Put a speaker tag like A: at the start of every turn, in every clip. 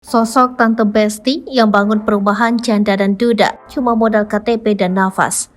A: Sosok Tante Besti yang bangun perumahan janda dan duda cuma modal KTP dan nafas.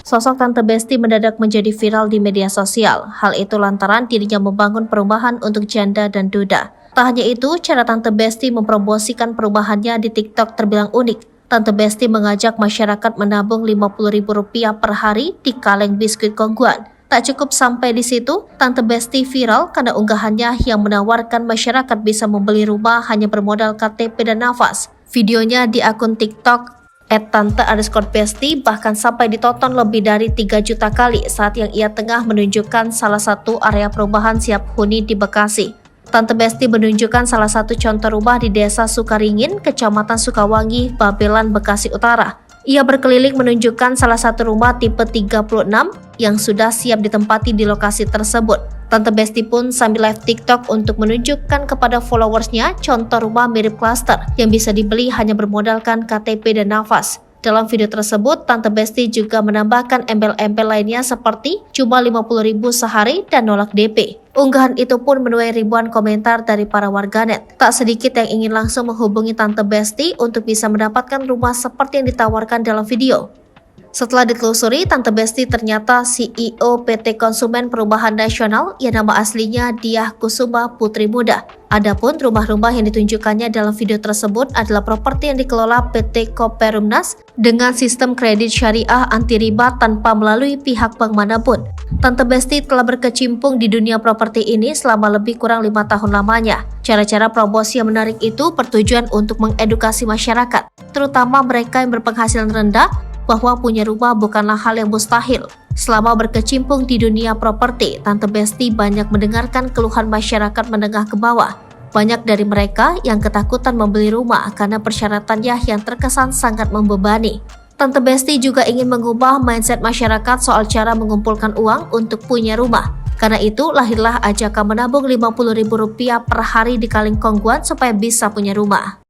A: Sosok Tante Besti mendadak menjadi viral di media sosial. Hal itu lantaran dirinya membangun perumahan untuk janda dan duda. Tak hanya itu, cara Tante Besti mempromosikan perumahannya di TikTok terbilang unik. Tante Besti mengajak masyarakat menabung Rp50.000 per hari di kaleng biskuit Kongguan. Tak cukup sampai di situ, Tante Besti viral karena unggahannya yang menawarkan masyarakat bisa membeli rumah hanya bermodal KTP dan nafas. Videonya di akun TikTok @tante_besti bahkan sampai ditonton lebih dari 3 juta kali saat yang ia tengah menunjukkan salah satu area perumahan siap huni di Bekasi. Tante Besti menunjukkan salah satu contoh rumah di Desa Sukaringin, Kecamatan Sukawangi, Babelan, Bekasi Utara. Ia berkeliling menunjukkan salah satu rumah tipe 36 yang sudah siap ditempati di lokasi tersebut. Tante Besti pun sambil live TikTok untuk menunjukkan kepada followersnya contoh rumah mirip klaster yang bisa dibeli hanya bermodalkan KTP dan nafas. Dalam video tersebut, Tante Besti juga menambahkan embel-embel lainnya seperti cuma 50.000 sehari dan nolak DP. Unggahan itu pun menuai ribuan komentar dari para warganet. Tak sedikit yang ingin langsung menghubungi Tante Besti untuk bisa mendapatkan rumah seperti yang ditawarkan dalam video. Setelah ditelusuri, Tante Besti ternyata CEO PT Konsumen Perubahan Nasional yang nama aslinya Diah Kusuma Putri Muda. Adapun rumah-rumah yang ditunjukkannya dalam video tersebut adalah properti yang dikelola PT Koperumnas dengan sistem kredit syariah anti riba tanpa melalui pihak bank manapun. Tante Besti telah berkecimpung di dunia properti ini selama lebih kurang 5 tahun lamanya. Cara-cara promosi yang menarik itu bertujuan untuk mengedukasi masyarakat, terutama mereka yang berpenghasilan rendah, bahwa punya rumah bukanlah hal yang mustahil. Selama berkecimpung di dunia properti, Tante Besti banyak mendengarkan keluhan masyarakat menengah ke bawah. Banyak dari mereka yang ketakutan membeli rumah karena persyaratannya yang terkesan sangat membebani. Tante Besti juga ingin mengubah mindset masyarakat soal cara mengumpulkan uang untuk punya rumah. Karena itu, lahirlah ajakan menabung Rp50.000 per hari di kaleng Kongguan supaya bisa punya rumah.